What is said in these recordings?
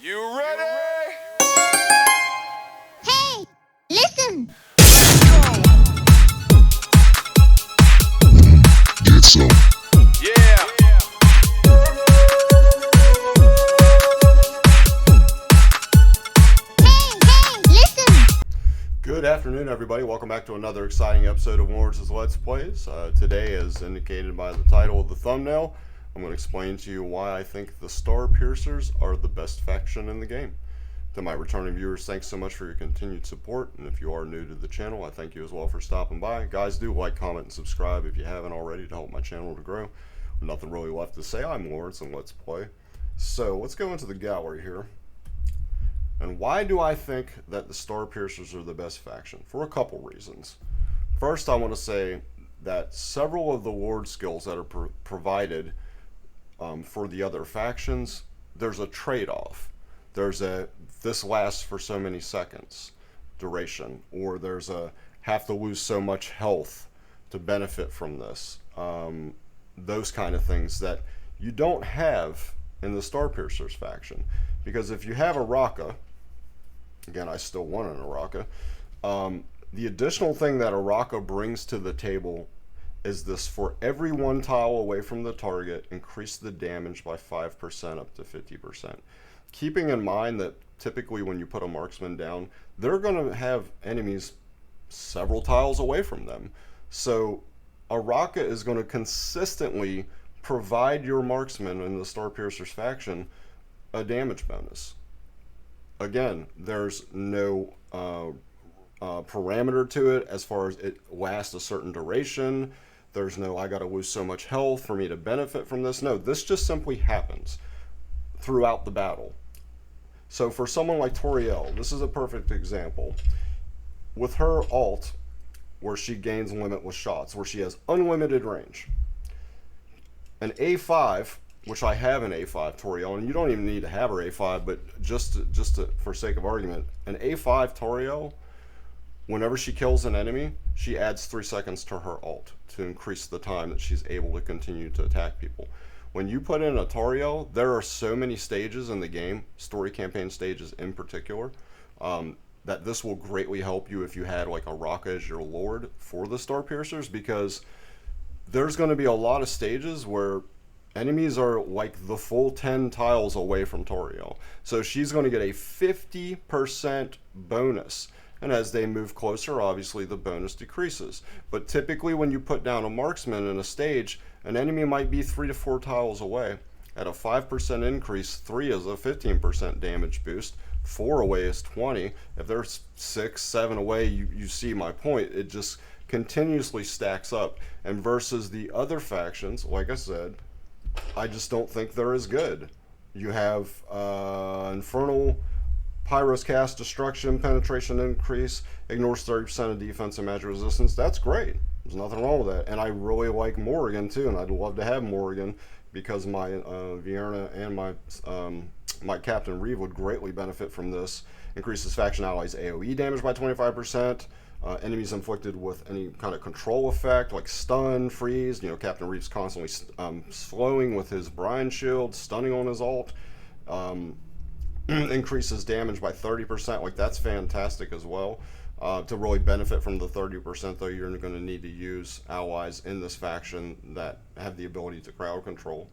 You ready? Hey, listen! Get some. Yeah. Hey, listen! Good afternoon, everybody. Welcome back to another exciting episode of Lawrence's Let's Plays. Today, as indicated by the title of the thumbnail, I'm going to explain to you why I think the Starpiercers are the best faction in the game. To my returning viewers, thanks so much for your continued support, and if you are new to the channel, I thank you as well for stopping by. Guys, do like, comment, and subscribe if you haven't already to help my channel to grow. With nothing really left to say, I'm Lawrence, and let's play. So, let's go into the gallery here. And why do I think that the Starpiercers are the best faction? For a couple reasons. First, I want to say that several of the ward skills that are provided for the other factions, there's a trade-off. There's a this lasts for so many seconds duration, or there's a have to lose so much health to benefit from this. Those kind of things that you don't have in the Starpiercers faction. Because if you have a Raka, again, I still want an Araka. The additional thing that Araka brings to the table is this: for every one tile away from the target, increase the damage by 5% up to 50%. Keeping in mind that typically when you put a marksman down, they're going to have enemies several tiles away from them. So Araka is going to consistently provide your marksman in the Starpiercers faction a damage bonus. Again, there's no parameter to it as far as it lasts a certain duration. There's no, I gotta lose so much health for me to benefit from this. No, this just simply happens throughout the battle. So for someone like Toriel, this is a perfect example. With her ult, where she gains limitless shots, where she has unlimited range, an A5, which I have an A5 Toriel, and you don't even need to have her A5, but just for sake of argument, an A5 Toriel, whenever she kills an enemy, she adds 3 seconds to her ult to increase the time that she's able to continue to attack people. When you put in a Toriel, there are so many stages in the game, story campaign stages in particular, that this will greatly help you if you had like a Raka as your lord for the Starpiercers, because there's going to be a lot of stages where enemies are like the full 10 tiles away from Toriel. So she's going to get a 50% bonus. And as they move closer, obviously the bonus decreases. But typically when you put down a marksman in a stage, an enemy might be 3 to 4 tiles away. At a 5% increase, 3 is a 15% damage boost. 4 away is 20. If there's 6, 7 away, you see my point. It just continuously stacks up. And versus the other factions, like I said, I just don't think they're as good. You have Infernal, Pyro's cast, Destruction, Penetration increase, ignores 30% of defense and magic resistance. That's great. There's nothing wrong with that. And I really like Morrigan too, and I'd love to have Morrigan because my Vierna and my Captain Reeve would greatly benefit from this. Increases faction allies AoE damage by 25%. Enemies inflicted with any kind of control effect, like stun, freeze. You know, Captain Reeve's constantly slowing with his Brine Shield, stunning on his ult. Increases damage by 30%. Like, that's fantastic as well. To really benefit from the 30%, though, you're going to need to use allies in this faction that have the ability to crowd control,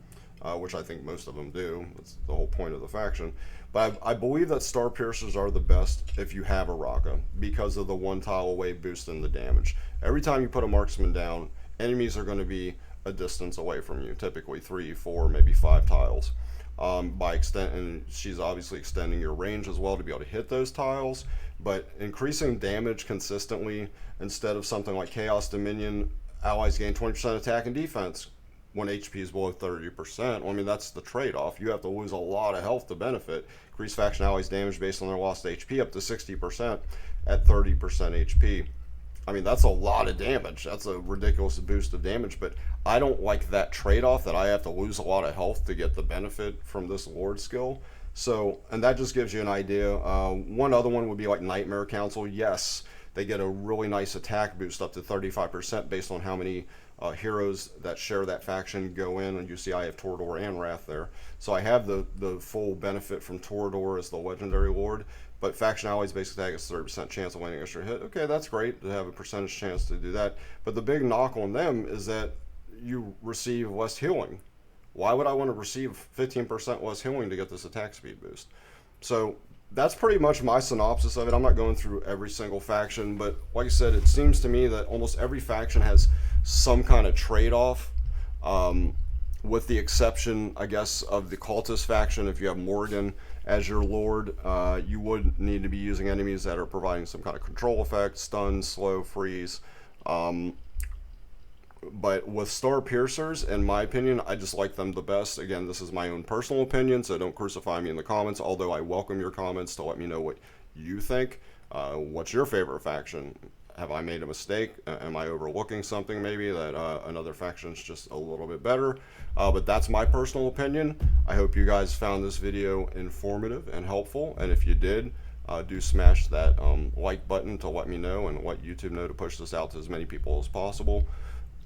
which I think most of them do. That's the whole point of the faction. But I believe that Starpiercers are the best if you have a Raka, because of the 1 tile away boost in the damage. Every time you put a marksman down, enemies are going to be a distance away from you, typically 3, 4, maybe 5 tiles. And she's obviously extending your range as well to be able to hit those tiles, but increasing damage consistently instead of something like Chaos Dominion, allies gain 20% attack and defense when HP is below 30%. Well, I mean, that's the trade-off. You have to lose a lot of health to benefit. Increase faction allies damage based on their lost HP up to 60% at 30% HP. I mean, that's a lot of damage. That's a ridiculous boost of damage, but I don't like that trade-off that I have to lose a lot of health to get the benefit from this Lord skill. So, and that just gives you an idea. One other one would be like Nightmare Council. Yes, they get a really nice attack boost up to 35% based on how many heroes that share that faction go in, and you see I have Torador and Wrath there. So I have the full benefit from Torador as the legendary lord, but faction allies basically have a 30% chance of landing extra hit. Okay, that's great to have a percentage chance to do that, but the big knock on them is that you receive less healing. Why would I want to receive 15% less healing to get this attack speed boost? So that's pretty much my synopsis of it. I'm not going through every single faction, but like I said, it seems to me that almost every faction has some kind of trade-off, with the exception, I guess, of the cultist faction. If you have Morgan as your lord, you would need to be using enemies that are providing some kind of control effect, stun, slow, freeze. But with Starpiercers, in my opinion, I just like them the best. Again, this is my own personal opinion, so don't crucify me in the comments, although I welcome your comments to let me know what you think. What's your favorite faction? Have I made a mistake? Am I overlooking something maybe that another faction is just a little bit better? But that's my personal opinion. I hope you guys found this video informative and helpful, and if you did, do smash that like button to let me know and let YouTube know to push this out to as many people as possible.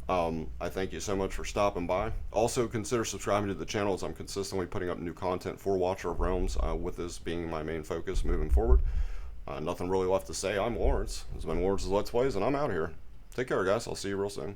I thank you so much for stopping by. Also, consider subscribing to the channel, as I'm consistently putting up new content for Watcher of Realms, with this being my main focus moving forward. Nothing really left to say. I'm Lawrence. This has been Lawrence's Let's Plays, and I'm out here. Take care, guys. I'll see you real soon.